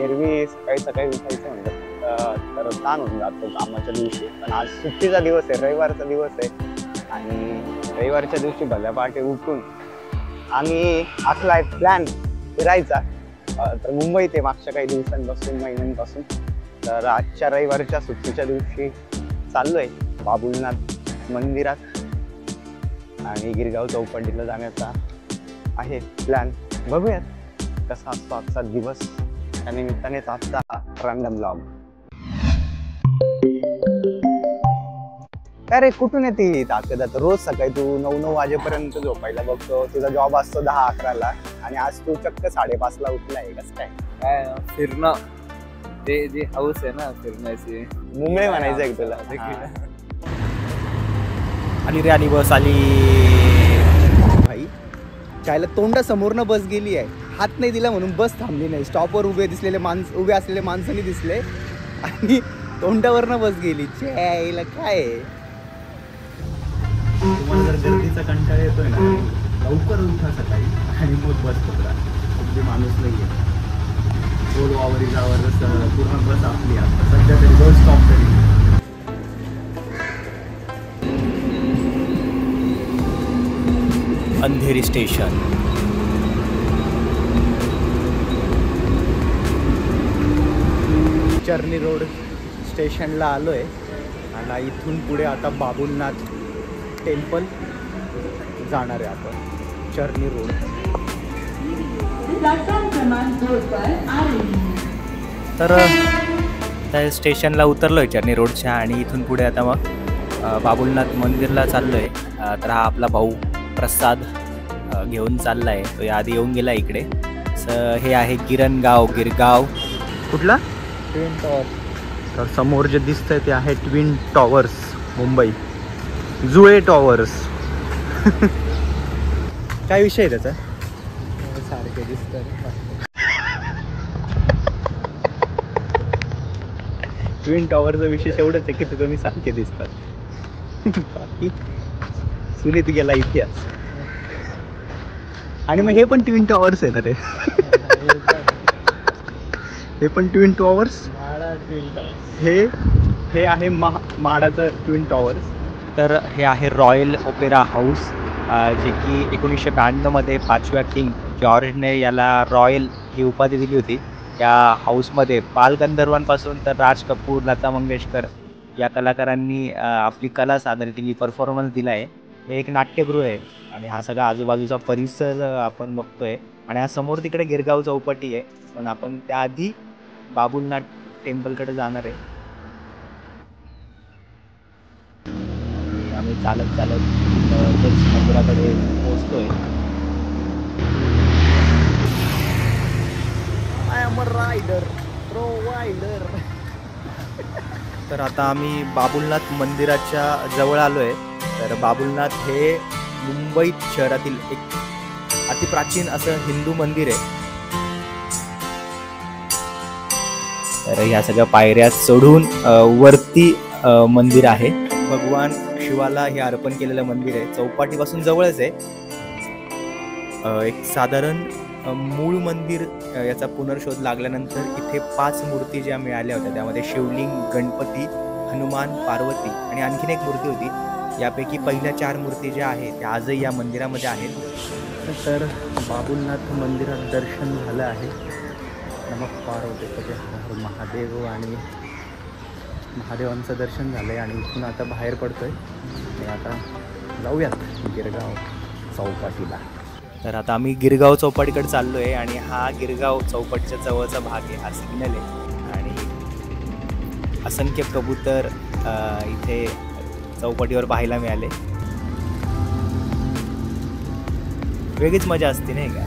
एरवी सकाळी सकाळी उठायचं म्हणलं तर ताण होऊन जातो कामाच्या दिवशी. पण आज सुट्टीचा दिवस आहे, रविवारचा दिवस आहे आणि रविवारच्या दिवशी भल्या पहाटे उठून आम्ही आखला आहे प्लॅन फिरायचा. तर मुंबईत आहे मागच्या काही दिवसांपासून, महिन्यांपासून. तर आजच्या रविवारच्या सुट्टीच्या दिवशी चाललोय बाबुलनाथ मंदिरात आणि गिरगाव चौपाटीला जाण्याचा आहे प्लॅन. बघूयात कसा असतो आजचा दिवस. त्या निमित्तानेच आजचा रॅन्डम ब्लॉग. काय रे, कुठून येते ताकद? आता रोज सकाळी तू 9 वाजेपर्यंत झोपायला बघतो, तुझा जॉब असतो 10-11ला आणि आज तू चक्क 5:30ला उठलाय. कसं काय? काय फिरणं, ते जे हाऊस आहे ना फिरण्याची, मुंबई म्हणायचं आहे तुला? आली रे, आली बस आली भाई. कायला तोंडा समोरनं बस गेली आहे, हात नाही दिला म्हणून बस थांबली नाही. स्टॉपवर उभे असलेले माणसांनी दिसले आणि तोंडावरनं बस गेली. यायला काय तुम्हाला जर गर्दीचा कंटाळा येतोय ना, लवकर उठा सकाळी आणि मग बस पकडा. अगदी माणूस नाही आहे. गोल वावरीजावर पूर्ण बस आपली आता सध्या तरी 2 स्टॉप तरी. अंधेरी स्टेशन. चर्नी रोड स्टेशनला आलोय आणि इथून पुढे आता बाबुलनाथ टेम्पल जाणार आहे आपण. चर्नी रोड. तर त्या स्टेशनला उतरलोय चर्नी रोडच्या आणि इथून पुढे आता मग बाबुलनाथ मंदिरला चाललोय. तर हा आपला भाऊ प्रसाद घेऊन चाललाय. तो याआधी येऊन गेला इकडे. हे आहे गिरगाव. कुठला? Twin tower. तर समोर जे दिसतंय ते आहे ट्विन टॉवर्स मुंबई, जुळे टॉवर्स. काय विषय आहे त्याचा? सारखे दिसतात. ट्विन टॉवरचा विशेष एवढंच आहे की ते तुम्ही सारखे दिसतात. बाकी सुनीत गेला इतिहास. आणि मग हे पण ट्विन टॉवर्स आहे ना रे? हे पण ट्विन टॉवर्स. हे आहे माडाचं ट्विन टॉवर्स. तर हे आहे रॉयल ओपेरा हाऊस, जे की 1992 मध्ये 5व्या किंग जॉर्जने याला रॉयल ही उपाधी दिली होती. या हाऊसमध्ये बालगंधर्वांपासून तर राज कपूर, लता मंगेशकर या कलाकारांनी आपली कला सादर केली, परफॉर्मन्स दिला आहे. हे एक नाट्यगृह आहे आणि हा सगळा आजूबाजूचा परिसर आपण बघतोय. आणि हा समोर तिकडे गिरगाव चौपाटी आहे. पण आपण त्याआधी बाबुलनाथ टेम्पलकडे जाणार आहे. आम्ही चालत मंदिराकडे पोहोचतोय. I am a rider provider. तर आता आम्ही बाबुलनाथ मंदिराच्या जवळ आलोय. तर बाबुलनाथ हे मुंबईत शहरातील एक अतिप्राचीन असं हिंदू मंदिर आहे. तर ह्या सगळ्या पायऱ्या चढून वरती मंदिर आहे. भगवान शिवाला हे अर्पण केलेलं मंदिर आहे. चौपाटीपासून जवळच आहे. एक साधारण मूळ मंदिर याचा पुनर्शोध लागल्यानंतर इथे 5 मूर्ती ज्या मिळाल्या होत्या, त्यामध्ये शिवलिंग, गणपती, हनुमान, पार्वती आणि आणखीन एक मूर्ती होती. यापैकी पहिल्या 4 मूर्ती ज्या आहेत त्या आजही या मंदिरामध्ये आहेत. तर बाबुलनाथ मंदिरात दर्शन झालं आहे. नमः पार्वती पते हर महादेव. आणि महादेवांचं दर्शन झालं आहे आणि इथून आता बाहेर पडतोय आणि आता जाऊयात गिरगाव चौपाटीला. तर आता आम्ही गिरगाव चौपाटीकडे चाललो आहे आणि हा गिरगाव चौपाटीच्या जवळचा भाग आहे. हा सिग्नल आहे आणि असंख्य कबूतर इथे चौपाटीवर पाहायला मिळाले. वेगळीच मजा असते नाही का?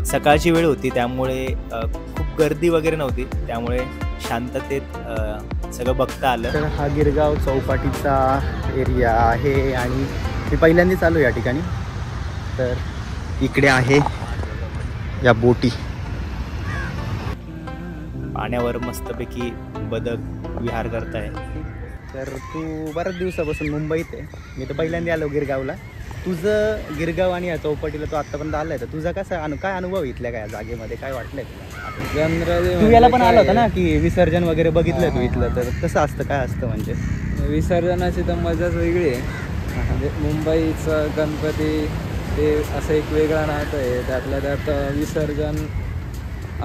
सकाळची वेळ होती त्यामुळे खूप गर्दी वगैरे नव्हती, त्यामुळे शांततेत सगळं बघता आलं. तर हा गिरगाव चौपाटीचा एरिया आहे आणि मी पहिल्यांदाच आलो या ठिकाणी. तर इकडे आहे या बोटी. पाण्यावर मस्तपैकी बदक विहार करताय. तर तू बऱ्याच दिवसापासून मुंबईत आहे. मी तर पहिल्यांदा आलो गिरगावला. तुझं गिरगाव आणि या चौपाटीला तो आतापर्यंत आलाय तर तुझा कसा काय अनुभव इथल्या काय जागेमध्ये काय वाटलंय तुला? जनरली तू याला पण आला होता ना की विसर्जन वगैरे बघितलंय तू इथलं, तर कसं असतं काय असतं म्हणजे? विसर्जनाची तर मजाच वेगळी आहे. म्हणजे मुंबईचं गणपती ते असं एक वेगळं नातं आहे. त्यातल्या त्यात विसर्जन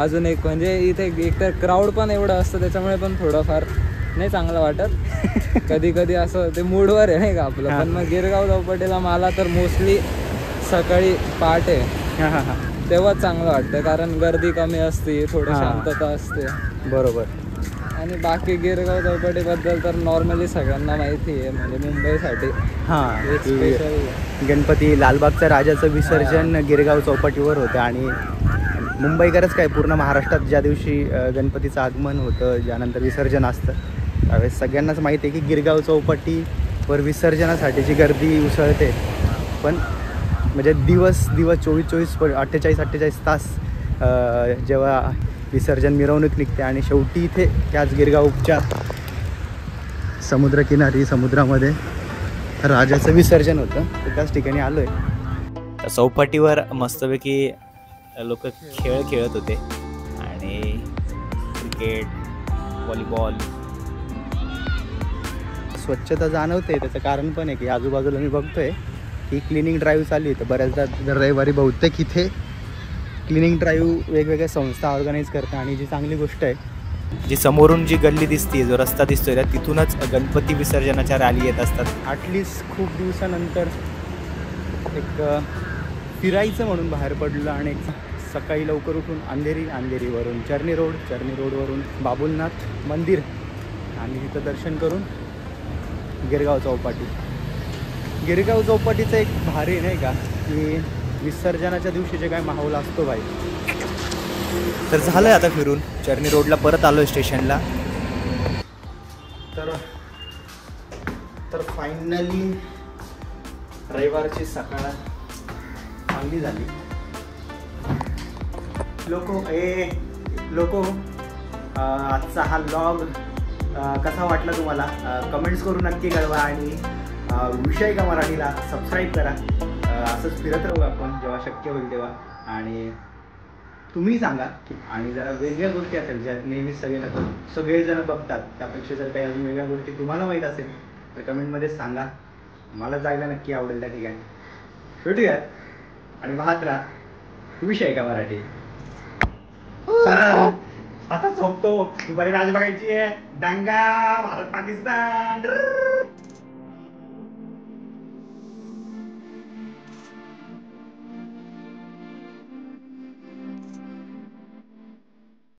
अजून एक म्हणजे इथे एकतर क्राऊड पण एवढं असतं त्याच्यामुळे पण थोडंफार नाही चांगलं वाटत. कधी कधी असं ते मूडवर आहे नाही का आपलं. पण मग गिरगाव चौपाटीला मला तर मोस्टली सकाळी पहाटे तेव्हाच चांगलं वाटतं, कारण गर्दी कमी असते, थोडी शांतता असते. बरोबर. आणि बाकी गिरगाव चौपाटीबद्दल तर नॉर्मली सगळ्यांना माहिती आहे. म्हणजे मुंबईसाठी हां, स्पेशल गणपती लालबागच्या राजाचं विसर्जन गिरगाव चौपाटीवर होतं. आणि मुंबईकरच काय पूर्ण महाराष्ट्रात ज्या दिवशी गणपतीचं आगमन होतं, ज्यानंतर विसर्जन असतं, त्यावेळेस सगळ्यांनाच माहिती आहे की गिरगाव चौपाटीवर विसर्जनासाठीची गर्दी उसळते. पण म्हणजे दिवस 24 48 तास जेव्हा विसर्जन मिरवणूक निघते आणि शेवटी इथे त्याच गिरगावच्या समुद्रकिनारी समुद्रामध्ये राजाचं विसर्जन होतं. तर त्याच ठिकाणी आलो आहे. चौपाटीवर मस्तपैकी लोक खेळ खेळत होते आणि क्रिकेट, व्हॉलीबॉल. स्वच्छता जाणवते, त्याचं कारण पण आहे की आजूबाजूला मी बघतोय की क्लिनिंग ड्राईव्ह चालू आहे. तर बऱ्याचदा दर रविवारी बहुतेक इथे क्लिनिंग ड्राईव्ह वेगवेगळ्या संस्था ऑर्गनाईज करतात. आणि जी चांगली गोष्ट आहे, जी समोरून जी गल्ली दिसते, जो रस्ता दिसतोय त्या तिथूनच गणपती विसर्जनाच्या रॅली येत असतात. ॲटलिस्ट खूप दिवसानंतर एक फिरायचं म्हणून बाहेर पडलं आणि सकाळी लवकर उठून अंधेरीवरून चर्नी रोडवरून बाबुलनाथ मंदिर आणि तिथं दर्शन करून गिरगाव चौपाटीचं एक भारी नाही का की विसर्जनाच्या दिवशी जे काय माहोल असतो भाई. तर झालं आहे आता फिरून चर्नी रोडला परत आलो आहे स्टेशनला. तर फायनली रविवारची सकाळ चांगली झाली. लोको आजचा हा व्लॉग कसा वाटला तुम्हाला कमेंट्स करून नक्की कळवा. आणि विषय का मराठीला सबस्क्राईब करा. असंच फिरत राहू आपण जेव्हा शक्य होईल तेव्हा. आणि तुम्ही सांगा आणि जरा वेगळ्या गोष्टी असेल ज्या नेहमीच सगळेजण बघतात, त्यापेक्षा जर काही अजून वेगळ्या गोष्टी तुम्हाला माहीत असेल तर कमेंटमध्ये सांगा. मला जायला नक्की आवडेल त्या ठिकाणी. भेटूया आणि पाहत राहा विषय का मराठी. आता झोपतो. दुपारी मॅच बघायची आहे. दंगा भारत पाकिस्तान.